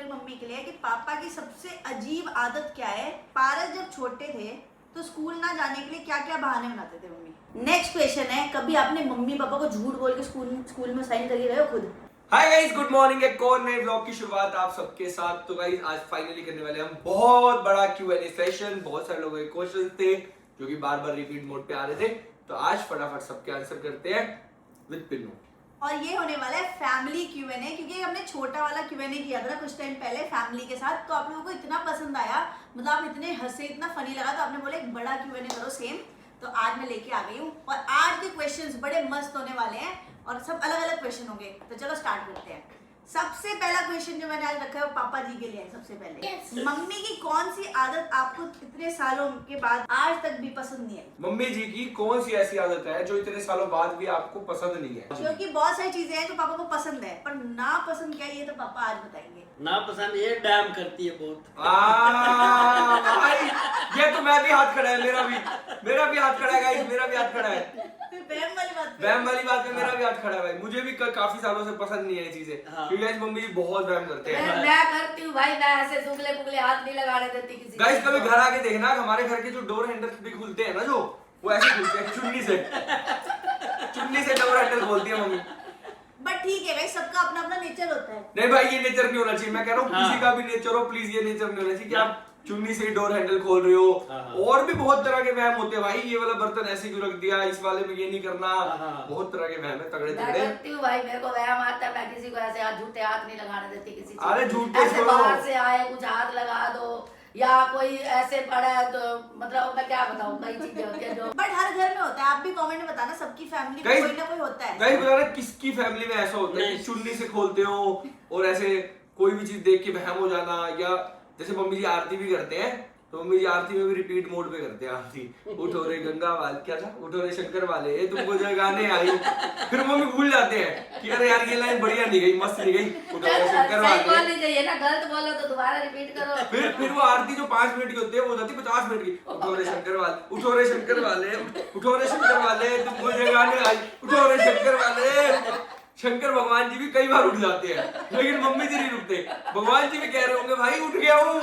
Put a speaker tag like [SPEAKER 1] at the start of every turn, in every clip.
[SPEAKER 1] फिर मम्मी के लिए कि पापा की सबसे अजीब आदत क्या है। पारस जब छोटे थे तो स्कूल ना जाने के लिए क्या क्या बहाने बनाते थे मम्मी। नेक्स्ट क्वेश्चन है, कभी आपने मम्मी पापा को झूठ बोल के स्कूल में साइन करके गए हो खुद?
[SPEAKER 2] Hi guys, good morning. एक और नए व्लॉग की शुरुआत आप सबके साथ। तो गाइस आज फाइनली करने वाले हम बहुत बड़ा Q&A सेशन। बहुत सारे लोगों के क्वेश्चन थे जो कि बार बार रिपीट मोड पे आ रहे थे, तो आज फटाफट सबके आंसर करते हैं विद पिन्नू।
[SPEAKER 1] और ये होने वाला है फैमिली Q&A, क्योंकि हमने छोटा वाला Q&A किया था ना कुछ टाइम पहले फैमिली के साथ, तो आप लोगों को इतना पसंद आया, मतलब आप इतने हंसे, इतना फनी लगा, तो आपने बोला एक बड़ा Q&A करो सेम। तो आज मैं लेके आ गई हूँ और आज के क्वेश्चंस बड़े मस्त होने वाले हैं और सब अलग अलग क्वेश्चन होंगे। तो चलो स्टार्ट करते हैं। सबसे पहला क्वेश्चन जो मैंने आज रखा है वो पापा जी के लिए है। सबसे पहले मम्मी की कौन सी आदत आपको इतने सालों के बाद आज तक भी पसंद नहीं आई?
[SPEAKER 2] मम्मी जी की कौन सी ऐसी आदत है जो इतने सालों बाद भी आपको पसंद नहीं है?
[SPEAKER 1] क्योंकि बहुत सारी चीजें हैं जो पापा को पसंद है, पर ना पसंद क्या है ये तो पापा आज बताएंगे।
[SPEAKER 3] ना पसंद ये डैम करती है बहुत।
[SPEAKER 2] भाई ये तो मैं भी हाथ खड़ा है, मेरा भी हाथ खड़ा है गाइस, मेरा भी हाथ खड़ा है।
[SPEAKER 1] वहम वाली बात पे।
[SPEAKER 2] वहम वाली बात में मेरा भी हाथ खड़ा है भाई। मुझे भी काफी सालों से पसंद नहीं है ये चीजें, क्योंकि गाइस मम्मी बहुत वहम करते हैं।
[SPEAKER 4] मैं करती हूँ भाई, मैं ऐसे सुगले पुगले हाथ नहीं लगाने देती किसी को।
[SPEAKER 2] गाइस कभी घर आके देखना, हमारे घर के जो डोर हैंडल भी खुलते हैं ना, जो वो ऐसे खुलते हैं चुन्नी से डोर हैंडल खोलती है मम्मी।
[SPEAKER 1] बट ठीक है भाई, सबका अपना अपना नेचर होता है।
[SPEAKER 2] नहीं भाई, ये नेचर नहीं होना चाहिए। मैं कह रहा हूँ किसी का भी नेचर हो, प्लीज ये नेचर नहीं होना चाहिए कि आप चुन्नी से डोर हैंडल खोल रहे हो। और भी बहुत तरह के वहम होते हैं भाई, ये वाला बर्तन ऐसे क्यों रख दिया, इस वाले में ये नहीं करना। बहुत तरह के वहम है, तगड़े
[SPEAKER 4] मैं
[SPEAKER 2] तगड़े।
[SPEAKER 4] करती हूँ भाई, मेरे को वहम आता है, मैं किसी को ऐसे हाथ झूठे हाथ नहीं लगाने देती किसी को।
[SPEAKER 2] अरे झूठे
[SPEAKER 4] ऐसे
[SPEAKER 2] छोड़ो।
[SPEAKER 4] बाहर से आए कुछ हाथ लगा दो, या कोई ऐसे पड़ा है तो मतलब मैं क्या बताऊँ, कई चीजें होती है जो।
[SPEAKER 1] बट हर घर में होता है, आप भी कमेंट में बताना, सबकी फैमिली में कोई ना कोई होता है।
[SPEAKER 2] गाइस बता रहे किसकी फैमिली में ऐसा होता है कि चुन्नी से खोलते हो और ऐसे कोई भी चीज देख के वहम हो जाना। या जैसे मम्मी जी आरती भी करते हैं, तो मम्मी जी आरती में भी रिपीट मोड पे करते हैं आरती। उठो रे गंगा वाले, क्या था, उठो रे शंकर वाले, ये तुमको जगाने आई। फिर मम्मी भूल जाते हैं कि अरे यार ये लाइन बढ़िया नहीं गई, मस्त नहीं गई, उठो रे शंकर
[SPEAKER 4] सही
[SPEAKER 2] वाले।
[SPEAKER 4] बोलनी चाहिए ना, गलत बोलो तो दोबारा रिपीट करो।
[SPEAKER 2] फिर वो आरती जो 5 मिनट की होती है वो हो जाती है 50 मिनट की। उठो रे शंकर वाले, उठो रे शंकर वाले, उठो रे शंकर वाले, तुमको जगाने आई, उठो रे शंकर वाले। शंकर भगवान जी भी कई बार उठ जाते हैं, लेकिन मम्मी जी नहीं उठते। भगवान जी भी कह रहे होंगे भाई उठ गया हूँ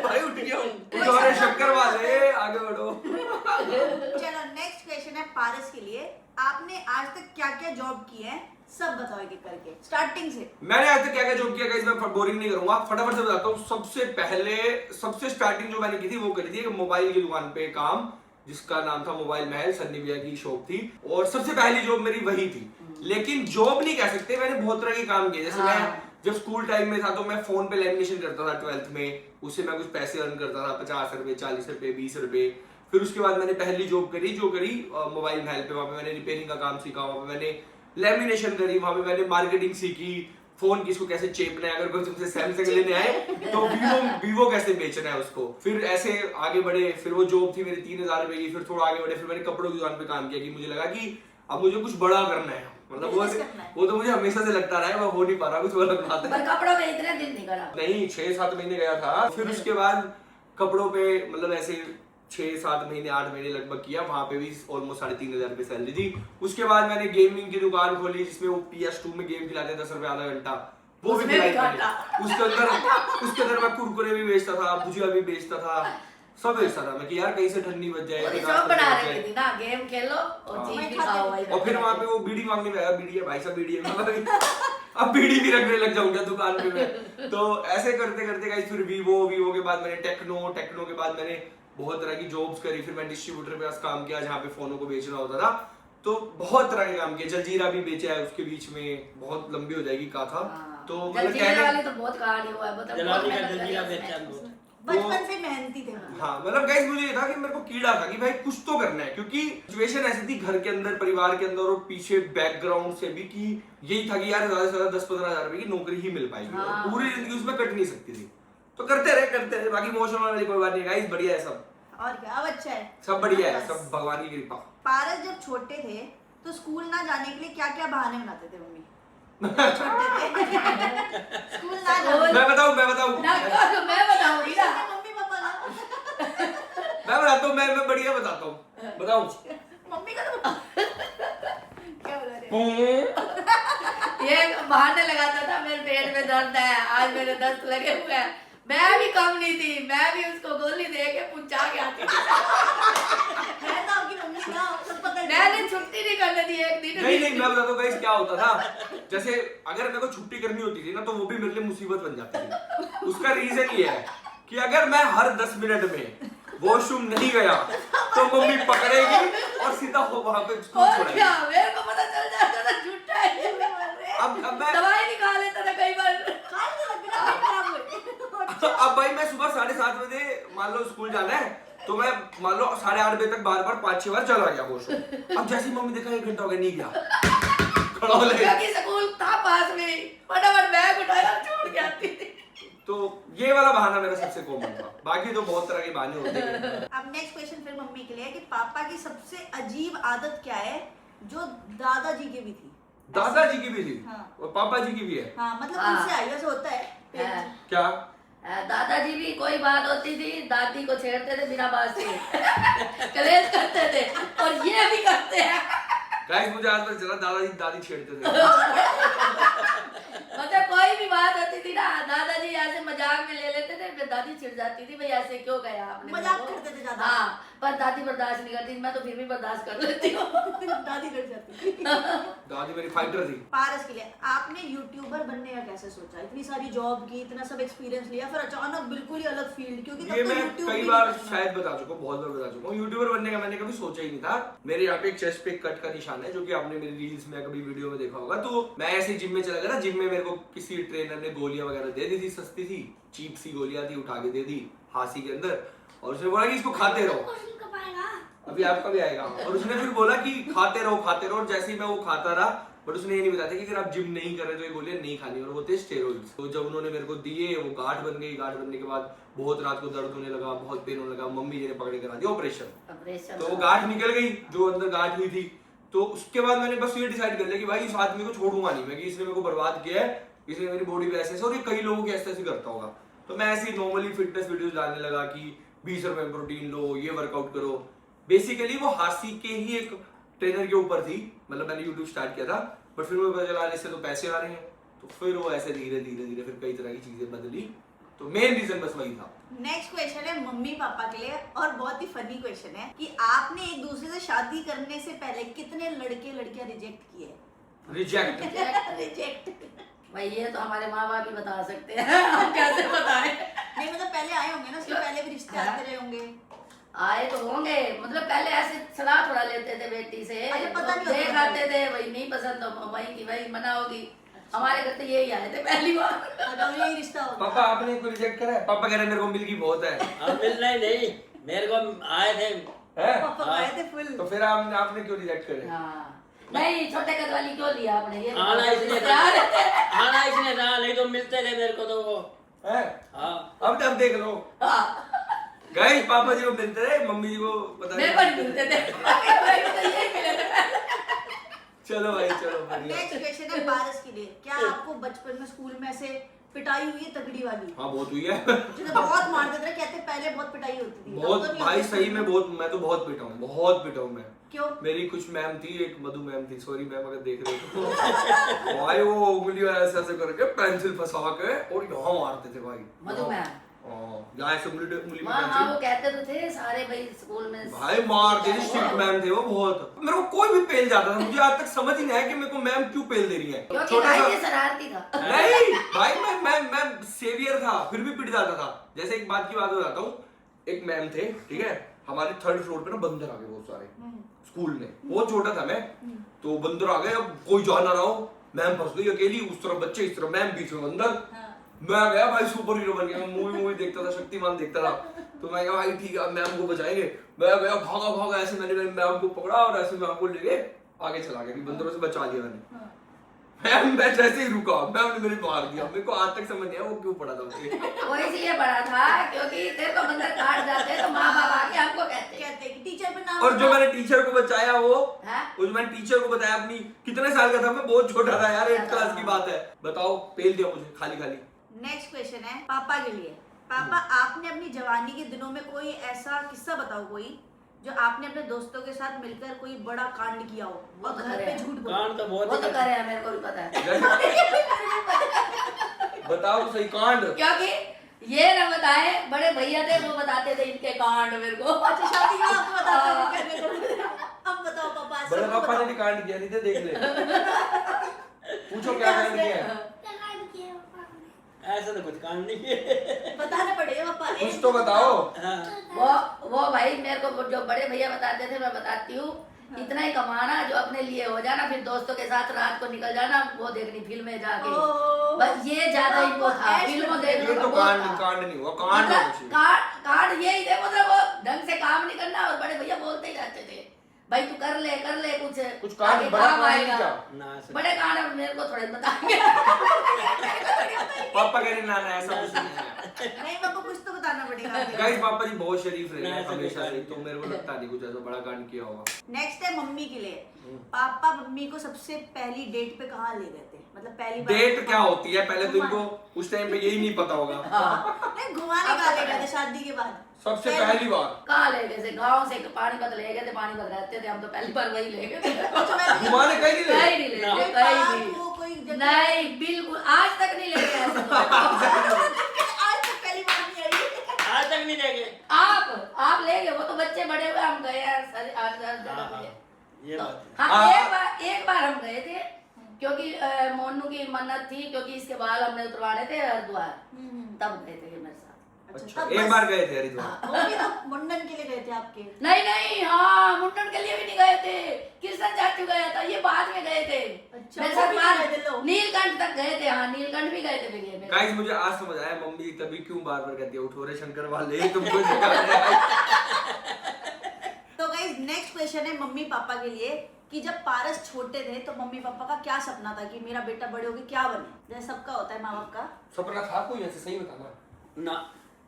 [SPEAKER 2] भाई, उठ गया हूँ। उठो रे शंकर वाले, आगे बढ़ो।
[SPEAKER 1] चलो नेक्स्ट क्वेश्चन है पारस के लिए। आपने आज तक क्या क्या जॉब की है, सब बताओ एक एक करके स्टार्टिंग से।
[SPEAKER 2] मैंने आज तक क्या क्या जॉब किया गाइस, मैं बोरिंग नहीं करूंगा, फटाफट से बताता हूँ। सबसे पहले सबसे स्टार्टिंग जो मैंने की थी वो करी थी मोबाइल की दुकान पे काम, जिसका नाम था मोबाइल महल, सन्नी भैया की शॉप थी, और सबसे पहली जॉब मेरी वही थी। लेकिन जॉब नहीं कह सकते, मैंने बहुत तरह के काम किए। जैसे मैं जब स्कूल टाइम में था तो मैं फोन पे लेमिनेशन करता था 12th में, उससे मैं कुछ पैसे अर्न करता था, 50 रुपए, 40 रुपए, 20 रुपए। फिर उसके बाद मैंने पहली जॉब करी जो करी मोबाइल महल पे। वहां पे मैंने रिपेयरिंग का काम सीखा, वहां पे मैंने लेमिनेशन करी, वहां पे मैंने मार्केटिंग सीखी, फोन किसको कैसे चेपना है, अगर कोई तुमसे सैमसंग लेने आए तो वीवो कैसे बेचना है उसको। फिर ऐसे आगे बढ़े, फिर वो जॉब थी मेरी 3000 रुपए की। फिर थोड़ा आगे बढ़े, फिर मैंने कपड़ों की दुकान पे काम किया कि मुझे लगा कि अब मुझे कुछ बड़ा करना है। मतलब वो तो मुझे हमेशा से लगता रहा है, वो हो नहीं पा रहा, कुछ अलग बात है।
[SPEAKER 4] पर कपड़ों में इतने दिन नहीं करा,
[SPEAKER 2] नहीं 6-7 महीने गया था। फिर उसके बाद कपड़ों पे मतलब ऐसे 6-7 महीने 8 महीने लगभग किया, वहां पे भी ऑलमोस्ट 3500 रुपए सैलरी थी। उसके बाद मैंने गेमिंग की दुकान खोली, जिसमें वो PS2 में गेम खिलाते हैं 10 रुपए आधा घंटा, वो भी खिलाई मैंने। उसके अंदर मैं कुरकुरे भी बेचता था, भुजिया भी बेचता था, सब बेचता था मैं कि यार कहीं से ठंडी बच जाए,
[SPEAKER 4] सब बना रही थी ना, गेम खेलो और चीज भी खाओ भाई।
[SPEAKER 2] और फिर वहां पे वो बीड़ी मांगने में आया, बीड़ी है भाई साहब, बीड़ी है। अब बीड़ी भी रखने लग जाऊंगा दुकान पे मैं। तो ऐसे करते करते गाइस फिर वीवो के बाद मैंने टेक्नो के बाद मैंने बहुत तरह की जॉब्स करी। फिर मैं डिस्ट्रीब्यूटर पे काम किया, जहाँ पे फोनों को बेचना होता था। तो बहुत तरह के काम किए, जलजीरा भी बेचा है उसके बीच में, बहुत लंबी हो जाएगी कहा। तो
[SPEAKER 4] जलजीरा वाली तो बहुत कहानी हुआ है, मतलब
[SPEAKER 1] बचपन से मेहनती थे।
[SPEAKER 2] हाँ मतलब गाइस मुझे ये था कि मेरे को कीड़ा था कि भाई कुछ तो करना है, क्योंकि सिचुएशन ऐसी थी घर के अंदर, परिवार के अंदर और पीछे बैकग्राउंड से भी, कि यही था कि यार ज्यादा से ज्यादा 10-15 हजार रुपए की नौकरी ही मिल पाएगी और पूरी जिंदगी उसमें कट नहीं सकती थी। तो करते रहे। बाकी इमोशनल वाली कोई बात नहीं गाइस, बढ़िया है सब।
[SPEAKER 1] और क्या, अब अच्छा है,
[SPEAKER 2] सब बढ़िया है, सब भगवान की कृपा।
[SPEAKER 1] पारस जब छोटे थे तो स्कूल ना जाने के लिए क्या क्या बहाने बनाते थे मम्मी? छोटे थे स्कूल ना जाने।
[SPEAKER 2] मैं बताऊं
[SPEAKER 4] मैं बताऊंगी ना,
[SPEAKER 1] मम्मी पापा ना।
[SPEAKER 2] मैं बताता हूँ, मैं बढ़िया बताता हूँ, बताऊं।
[SPEAKER 1] मम्मी का तो क्या बोला रे?
[SPEAKER 4] ये बहाने लगाता था मेरे पेट में दर्द है, आज मेरे दस्त लगे हुए हैं। मैं भी कम नहीं थी, मैं भी उसको गोली दे के पुंचा के आती थी।
[SPEAKER 1] है तो आपकी मम्मी ना, सब पता है।
[SPEAKER 4] मैंने छुट्टी नहीं करने दी एक दिन।
[SPEAKER 2] नहीं नहीं, मैं बताता हूँ गाइस क्या होता था। जैसे अगर मेरे को छुट्टी करनी होती थी ना, तो वो भी मेरे लिए मुसीबत बन जाती थी। उसका रीजन ये है कि अगर मैं हर 10 मिनट में वॉशरूम नहीं गया तो मम्मी पकड़ेगी और सीधा वहां पे स्कूल
[SPEAKER 4] और
[SPEAKER 2] छोड़ेगी।
[SPEAKER 4] क्या, मेरे को पता चल जाता था झूठा है।
[SPEAKER 2] अब मैं
[SPEAKER 4] दवाई नहीं खा लेता था कई बार।
[SPEAKER 2] अब भाई मैं सुबह 7:30 बजे मान लो स्कूल जाना है, तो मैं मान लो 8:30 बजे तक बार 5-6 बार चला गया वॉशरूम। अब जैसे ही मम्मी देखा 1 घंटा हो गया नहीं गया, खड़ा हो ले।
[SPEAKER 4] क्योंकि स्कूल था पास में, फटाफट बैग उठाया और छोड़ के आती थी।
[SPEAKER 2] तो ये वाला बहाना मेरा सबसे कॉमन था। बाकी तो बहुत तरह के बहाने होते हैं।
[SPEAKER 1] अब नेक्स्ट क्वेश्चन फिर मम्मी के लिए है कि पापा की सबसे अजीब आदत क्या है जो दादाजी की भी थी?
[SPEAKER 2] दादाजी की भी थी
[SPEAKER 1] हाँ।
[SPEAKER 2] और पापा जी की भी है।
[SPEAKER 1] हाँ मतलब
[SPEAKER 4] हाँ।
[SPEAKER 1] उनसे आई, वैसे होता है
[SPEAKER 4] हाँ।
[SPEAKER 2] क्या?
[SPEAKER 4] दादाजी भी कोई बात होती थी, दादी को छेड़ते थे बिना बात के। कलेश करते थे और ये भी करते हैं।
[SPEAKER 2] गाइस मुझे आज तक चला दादाजी दादी छेड़ते थे।
[SPEAKER 4] मतलब कोई भी बात होती थी ना, दादाजी ऐसे मजाक में ले लेते थे, फिर दादी चिढ़ जाती थी, भाई ऐसे क्यों कहा आपने?
[SPEAKER 1] मजाक
[SPEAKER 4] मेरे को?
[SPEAKER 1] करते थे ज्यादा।
[SPEAKER 4] हाँ, पर दादी बर्दाश्त नहीं करती, मैं तो फिर भी बर्दाश्त कर लेती हूँ।
[SPEAKER 1] दादी कर जाती थी।
[SPEAKER 2] दादी मेरी फाइटर थी।
[SPEAKER 1] पारस के लिए आपने यूट्यूबर बनने का कैसे सोचा? इतनी सारी जॉब की, इतना सब एक्सपीरियंस लिया, फिर अचानक बिल्कुल ही अलग फील्ड, क्योंकि
[SPEAKER 2] ये
[SPEAKER 1] तब तो
[SPEAKER 2] मैं
[SPEAKER 1] यूट्यूब
[SPEAKER 2] कई
[SPEAKER 1] भी
[SPEAKER 2] बार
[SPEAKER 1] नहीं था।
[SPEAKER 2] शायद बता चुका हूँ, बहुत बार बता चुका हूँ। यूट्यूबर बनने का मैंने कभी सोचा ही नहीं था। मेरे यहाँ पे एक चेस्ट पे कट का निशान है, जो कि आपने मेरी रील्स में कभी वीडियो में देखा होगा। तो मैं ऐसे जिम में चला गया ना, जिम में मेरे को किसी ट्रेनर ने गोलियां वगैरह दे दी थी, सस्ती थी, चीप सी गोलियां थी, उठा के दे दी हाथी के अंदर, और उसने बोला कि इसको खाते रहो। अभी आपका भी आएगा। और उसने फिर बोला कि खाते रहो खाते रहो, और जैसे ही मैं वो खाता रहा, बट उसने ये नहीं बताया कि अगर आप जिम नहीं कर रहे तो ये गोलियां नहीं खानी, और वो थे स्टेरॉइड्स। तो जब उन्होंने मेरे को दिए, वो गांठ बन गई। गांठ बनने के बाद बहुत रात को दर्द होने लगा, बहुत पेन होने लगा। मम्मी जी ने पकड़ के करा दिया ऑपरेशन। तो वो गांठ निकल गई जो अंदर गांठ हुई थी। तो उसके बाद मैंने बस ये डिसाइड कर लिया कि भाई इस आदमी को छोड़ूंगा नहीं मैं, कि इसने मेरे को बर्बाद किया है, इसने मेरी बॉडी पे ऐसे, और ये कई लोगों की ऐसे ऐसे करता होगा। तो मैं ऐसे नॉर्मली फिटनेस वीडियोस डालने लगा कि 20 रुपए में प्रोटीन लो, ये वर्कआउट करो। बेसिकली वो हासी के ही एक ट्रेनर के ऊपर थी, मतलब मैंने यूट्यूब स्टार्ट किया था, बट फिर मुझे पता चला इससे तो पैसे आ रहे हैं, तो फिर वो ऐसे धीरे धीरे धीरे फिर कई तरह की चीजें बदली। तो मेन रीजन बस वही था।
[SPEAKER 1] नेक्स्ट क्वेश्चन है मम्मी पापा के लिए, और बहुत ही फनी क्वेश्चन है कि आपने एक दूसरे से शादी करने से पहले कितने लड़के लड़कियां रिजेक्ट किए?
[SPEAKER 2] रिजेक्ट।
[SPEAKER 1] रिजेक्ट
[SPEAKER 4] भाई ये तो हमारे माँ बाप ही बता सकते हैं, हम कैसे बताएं?
[SPEAKER 1] नहीं मतलब पहले आए होंगे ना, उसके पहले भी रिश्ते आते रहे होंगे।
[SPEAKER 4] आए तो होंगे, मतलब पहले ऐसे सलाह थोड़ा लेते थे बेटी से,
[SPEAKER 1] अच्छा, पता नहीं होता
[SPEAKER 4] देख
[SPEAKER 1] था।
[SPEAKER 4] आते थे, वही नहीं पसंद तो वही की वही मना होगी। हमारे घर तो यही आए थे पहली बार।
[SPEAKER 1] और यही रिश्ता होता
[SPEAKER 2] पापा आपने कोई रिजेक्ट करा है? पापा कह रहे हैं मेरे को मिल गई बहुत है।
[SPEAKER 3] अब मिलना ही नहीं, मेरे को आए थे।
[SPEAKER 2] हैं?
[SPEAKER 1] पापा आए थे फुल।
[SPEAKER 2] तो फिर आपने क्यों रिजेक्ट करे?
[SPEAKER 4] हाँ, नहीं छोटे कद वाली क्यों लिया आपने? ये
[SPEAKER 3] आना इसने
[SPEAKER 4] प्यार है।
[SPEAKER 3] आना इसने था, नहीं तो मिलते थे मेरे को तो वो।
[SPEAKER 2] हैं?
[SPEAKER 3] हाँ,
[SPEAKER 2] अब देख लो
[SPEAKER 4] हाँ,
[SPEAKER 2] गाइस, पापा जी को मिलते रहे, मम्मी जी को पता
[SPEAKER 4] मेरे को नहीं मिलते थे। मेरे को तो यही मिले थे।
[SPEAKER 2] चलो भाई चलो बढ़िया।
[SPEAKER 1] नेक्स्ट क्वेश्चन है पारस के लिए, क्या आपको बचपन में स्कूल में ऐसे पिटाई हुई है तगड़ी वाली?
[SPEAKER 2] हाँ बहुत हुई है।
[SPEAKER 1] जो बहुत मारते थे, कहते पहले बहुत पिटाई होती थी। अब
[SPEAKER 2] बहुत
[SPEAKER 1] तो नहीं
[SPEAKER 2] भाई
[SPEAKER 1] होती।
[SPEAKER 2] सही में बहुत, मैं तो बहुत पिटा हूँ, बहुत पिटा हूँ मैं।
[SPEAKER 1] क्यों?
[SPEAKER 2] मेरी कुछ मैम थी, एक मधु मैम थी, सॉरी मैम अगर देख रहे हो तो भाई वो उंगली ऐसे ऐसे करके पेंसिल फंसा के और यहाँ मारते थे भाई।
[SPEAKER 4] मधु मैम।
[SPEAKER 2] यहाँ ऐसे उंगली में
[SPEAKER 4] हाँ, हाँ,
[SPEAKER 2] पेंसिल
[SPEAKER 4] वो कहते तो थे सारे भाई स्कूल में।
[SPEAKER 2] भाई मारते थे, स्ट्रिक्ट मैम थे वो बहुत। मेरे को कोई भी पेल जाता था, मुझे आज तक समझ ही नहीं आया कि मेरे को मैम क्यों पेल दे रही है।
[SPEAKER 4] क्योंकि
[SPEAKER 2] छोटा
[SPEAKER 4] भाई
[SPEAKER 2] सा
[SPEAKER 4] ये शरारती था।
[SPEAKER 2] नहीं भाई, मैं सेवियर था, फिर भी पिट जाता था। जैसे एक बात की बात हो जाता हूँ, एक मैम थे, ठीक है, हमारे 3rd फ्लोर पे ना बंदर आ गए बहुत सारे स्कूल में। बहुत छोटा था मैं, तो बंदर आ गए, अब कोई जा ना रहा हो, मैम फंस गई अकेली, उस तरफ बच्चे इस तरफ मैम, बीच में बंदर। मैं गया भाई सुपर हीरो बन गया, मैं मूवी देखता था, शक्तिमान देखता था, तो मैं कहा भाई ठीक है मैम को बचाएंगे। मैं गया भागा ऐसे, मैंने मैम को पकड़ा और ऐसे मैम को लेके आगे चला गया कि बंदरों से बचा लिया मैंने। मैं जैसे ही रुका, मैम ने मेरे मार दिया। मेरे को आज तक समझ नहीं आया वो क्यों पड़ा था मुझे।
[SPEAKER 4] वो इसलिए बड़ा था क्योंकि तेरे को बंदर काट जाते तो माँ बाप आके हमको कहते।
[SPEAKER 1] कहते कि टीचर पे नाम।
[SPEAKER 2] और जो मैंने टीचर को बचाया वो
[SPEAKER 4] हाँ?
[SPEAKER 2] जो मैंने टीचर को बताया अपनी, कितने साल का था मैं, बहुत छोटा था यार, 8th क्लास की बात है। बताओ, पेल दिया मुझे खाली खाली।
[SPEAKER 1] नेक्स्ट क्वेश्चन है पापा के लिए। पापा आपने अपनी जवानी के दिनों में कोई ऐसा किस्सा बताओ कोई जो आपने अपने दोस्तों के साथ मिलकर कोई बड़ा कांड किया हो
[SPEAKER 4] वो
[SPEAKER 1] और
[SPEAKER 4] तो
[SPEAKER 1] घर
[SPEAKER 4] करे
[SPEAKER 1] पे
[SPEAKER 4] हैं।
[SPEAKER 1] झूठ बोलो।
[SPEAKER 3] कांड तो
[SPEAKER 4] वो
[SPEAKER 3] बहुत
[SPEAKER 4] तो
[SPEAKER 3] ही
[SPEAKER 4] करे हैं, मेरे को भी पता है।
[SPEAKER 2] बताओ तो सही कांड।
[SPEAKER 4] क्योंकि ये ना बताए, बड़े भैया थे वो बताते थे इनके कांड मेरे को।
[SPEAKER 1] अच्छा शादी में आपको बताते हैं क्या क्या करते हैं? अब बताओ पापा, आज
[SPEAKER 2] बड़े
[SPEAKER 1] सबको
[SPEAKER 2] पापा ने
[SPEAKER 1] बताओ।
[SPEAKER 2] भी कांड किया नहीं थे, देख ले। पूछो क्या कांड किया है?
[SPEAKER 3] ऐसा तो कुछ कांड नहीं है।
[SPEAKER 1] बताना पड़ेगा पापा,
[SPEAKER 2] कुछ
[SPEAKER 1] एक
[SPEAKER 2] तो बताओ।
[SPEAKER 3] हाँ।
[SPEAKER 4] वो भाई मेरे को जो बड़े भैया बताते थे मैं बताती हूँ। इतना ही कमाना जो अपने लिए हो जाना, फिर दोस्तों के साथ रात को निकल जाना वो देखनी फिल्में जाके।
[SPEAKER 1] ओह।
[SPEAKER 4] बस ये ज्यादा इनको था,
[SPEAKER 1] ऐश
[SPEAKER 4] फिल्मों
[SPEAKER 1] करते
[SPEAKER 4] देखने
[SPEAKER 2] ये
[SPEAKER 4] का
[SPEAKER 2] तो
[SPEAKER 4] बहुत
[SPEAKER 2] कांड
[SPEAKER 4] था।
[SPEAKER 2] कांड नहीं हुआ, कांड
[SPEAKER 4] मतलब
[SPEAKER 2] होना चाहिए।
[SPEAKER 4] कार्ड यही थे, मतलब वो ढंग से काम नहीं करना और बड़े भैया बोलते ही रहते थे भाई तू कर ले
[SPEAKER 2] कुछ कांड
[SPEAKER 4] आगे
[SPEAKER 2] बड़ा
[SPEAKER 4] काम
[SPEAKER 2] कांड
[SPEAKER 4] आएगा।
[SPEAKER 2] क्या?
[SPEAKER 3] ना ऐसा-
[SPEAKER 4] बड़े कांड मेरे को थोड़े बताएंगे।
[SPEAKER 2] पापा कह रहे ना ना ऐसा कुछ नहीं है।
[SPEAKER 1] नहीं पापा, कुछ तो बताना पड़ेगा।
[SPEAKER 2] गाइस पापा जी बहुत शरीफ रहे
[SPEAKER 3] ना,
[SPEAKER 2] हैं
[SPEAKER 3] ऐसा
[SPEAKER 2] हमेशा
[SPEAKER 3] कोई
[SPEAKER 2] से,
[SPEAKER 3] कांड
[SPEAKER 2] तो
[SPEAKER 3] नहीं।
[SPEAKER 2] मेरे को लगता नहीं कुछ ऐसा बड़ा कांड किया होगा।
[SPEAKER 1] नेक्स्ट है मम्मी के लिए। पापा मम्मी को सबसे पहली डेट पे कहाँ ले गए थे? मतलब पहली बार
[SPEAKER 2] डेट क्या होती है पहले तो इनको उस टाइम पे यही नहीं पता होगा।
[SPEAKER 1] नहीं, घुमाने कहाँ ले गए थे शादी के बाद?
[SPEAKER 2] सबसे पहली बार
[SPEAKER 4] कहाँ ले गए थे? गाँव से पानीपत ले गए थे, पानीपत रहते थे हम तो पहली बार वही ले गए थे।
[SPEAKER 1] अच्छा, वैसे ही-
[SPEAKER 2] घुमाने कहीं नहीं ले
[SPEAKER 4] कहीं नहीं ले
[SPEAKER 3] ना।
[SPEAKER 4] गए,
[SPEAKER 1] कोई
[SPEAKER 4] कहीं
[SPEAKER 1] पार्क
[SPEAKER 4] नहीं।
[SPEAKER 1] हो, कोई जगह-
[SPEAKER 4] नहीं बिल्कुल आज तक नहीं ले गए ऐसे तो।
[SPEAKER 1] आज तक पहली बार नहीं आई।
[SPEAKER 3] आज तक नहीं देखे।
[SPEAKER 4] आप ले गए, वो तो बच्चे बड़े हुए हम गए हैं सारे आज
[SPEAKER 3] हाँ, हाँ, ये
[SPEAKER 4] तो
[SPEAKER 3] बात है।
[SPEAKER 4] हाँ
[SPEAKER 2] हाँ।
[SPEAKER 4] एक बार हम गए थे क्योंकि मोनू की मन्नत थी, क्योंकि इसके बाल हमने उतरवाने थे हरिद्वार, तब गए थे ये मेरे साथ।
[SPEAKER 2] अच्छा
[SPEAKER 1] तब
[SPEAKER 2] एक
[SPEAKER 1] बस-
[SPEAKER 2] बार गए थे हरिद्वार।
[SPEAKER 1] वो भी तो मुंडन के लिए गए थे आपके।
[SPEAKER 4] नहीं हाँ मुंडन के लिए भी नहीं गए थे, कृष्ण चाचू गया था, ये बाद में गए थे।
[SPEAKER 1] अच्छा,
[SPEAKER 4] मेरे
[SPEAKER 1] वो
[SPEAKER 4] साथ
[SPEAKER 1] भी
[SPEAKER 4] बाद
[SPEAKER 1] गए थे लोग।
[SPEAKER 4] नीलकंठ तक गए थे। हाँ नीलकंठ भी गए थे फिर ये मेरे।
[SPEAKER 2] गाइस मुझे आज समझ आया मम्मी तभी क्यों बार बार कहती है उठो रे शंकर वाले तुमको सिखा रहे हैं।
[SPEAKER 1] तो गाइस नेक्स्ट क्वेश्चन है मम्मी पापा के लिए कि जब पारस छोटे थे तो मम्मी पापा का क्या सपना था कि मेरा बेटा बड़े होके क्या बने? जैसे सबका होता है माँ बाप का।
[SPEAKER 2] सपना था कोई ऐसे सही बताना।
[SPEAKER 3] ना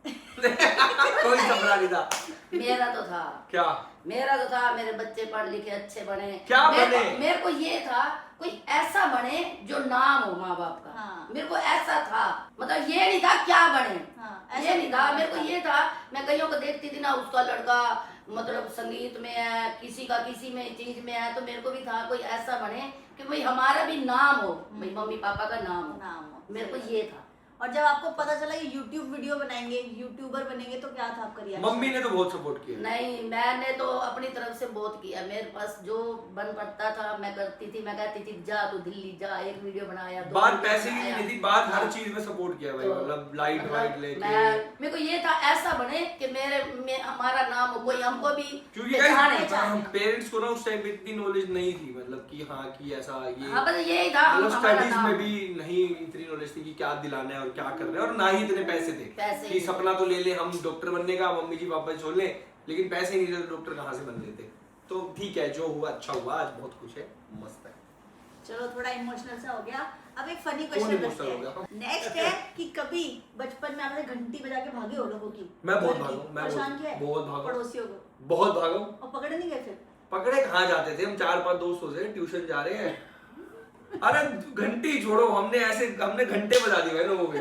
[SPEAKER 2] कोई सपना नहीं था।
[SPEAKER 4] मेरा तो था,
[SPEAKER 2] क्या?
[SPEAKER 4] मेरा तो था मेरे बच्चे पढ़ लिखे अच्छे बने।
[SPEAKER 2] क्या बने?
[SPEAKER 4] मेरे को ये था कोई ऐसा बने जो नाम हो माँ बाप का।
[SPEAKER 1] हाँ।
[SPEAKER 4] मेरे को ऐसा था, मतलब ये नहीं था क्या बने।
[SPEAKER 1] हाँ, ऐसा
[SPEAKER 4] ये नहीं था,
[SPEAKER 1] नहीं
[SPEAKER 4] मेरे को ये था, मैं कईयों को देखती थी ना, उसका लड़का मतलब संगीत में है, किसी का किसी में चीज में है, तो मेरे को भी था कोई ऐसा बने कि भाई हमारा भी नाम हो, भाई मम्मी पापा का नाम हो।
[SPEAKER 1] नाम हो।
[SPEAKER 4] मेरे को ये था।
[SPEAKER 1] और जब आपको पता चला कि यूट्यूब वीडियो बनाएंगे, यूट्यूबर बनेंगे, तो क्या था आपका रिएक्शन?
[SPEAKER 2] मम्मी ने तो बहुत सपोर्ट किया।
[SPEAKER 4] नहीं मैंने तो अपनी तरफ से बहुत किया, मेरे पास जो बन पड़ता था मैं करती थी। मैं कहती थी जा तू दिल्ली जा, एक वीडियो बनाया, दो
[SPEAKER 2] बात
[SPEAKER 4] वीडियो
[SPEAKER 2] पैसे की
[SPEAKER 4] बनाया।
[SPEAKER 2] नहीं थी, बात हर
[SPEAKER 4] हाँ।
[SPEAKER 2] चीज में सपोर्ट किया भाई,
[SPEAKER 4] तो
[SPEAKER 2] मतलब लाइट
[SPEAKER 4] मतलब
[SPEAKER 2] वाइट लेके।
[SPEAKER 4] मेरे को ये था ऐसा बने कि हमारा नाम हो, कोई हमको भी
[SPEAKER 2] क्योंकि
[SPEAKER 4] पहचाने।
[SPEAKER 2] पेरेंट्स को ना उस टाइम पे इतनी नॉलेज नहीं थी, मतलब कि हाँ कि ऐसा ये
[SPEAKER 4] हाँ बस यही था
[SPEAKER 2] मतलब
[SPEAKER 4] हमारा
[SPEAKER 2] स्टडीज
[SPEAKER 4] नाम।
[SPEAKER 2] में भी नहीं इतनी नॉलेज थी कि क्या दिलाना है और क्या कर रहे हैं, और ना ही इतने पैसे थे
[SPEAKER 4] पैसे
[SPEAKER 2] कि
[SPEAKER 4] ही।
[SPEAKER 2] सपना तो ले ले हम डॉक्टर बनने का, मम्मी जी पापा छोड़ ले, लेकिन पैसे नहीं थे तो डॉक्टर कहाँ से बन लेते। तो ठीक है, जो हुआ अच्छा हुआ, आज बहुत खुश है, मस्त है।
[SPEAKER 1] चलो थोड़ा इमोशनल सा हो गया। अब एक फनी
[SPEAKER 2] कौन
[SPEAKER 1] क्वेश्चन
[SPEAKER 2] emotional हो
[SPEAKER 1] रखते
[SPEAKER 2] गया?
[SPEAKER 1] हैं। नेक्स्ट है कि कभी बचपन में आपने घंटी बजा के भागे हो लोगों की?
[SPEAKER 2] मैं बहुत
[SPEAKER 1] घर की?
[SPEAKER 2] भागा हूँ, मैं
[SPEAKER 1] परेशान किया है?
[SPEAKER 2] बहुत भागा हूँ।
[SPEAKER 1] पड़ोसियों को?
[SPEAKER 2] बहुत भागा हूँ।
[SPEAKER 1] और पकड़े नहीं गए फिर?
[SPEAKER 2] पकड़े कहाँ जाते थे हम, 4-5 दोस्त होते ट्यूशन जा रहे हैं। अरे घंटी छोड़ो, हमने घंटे बजा दिए भाई लोगों के।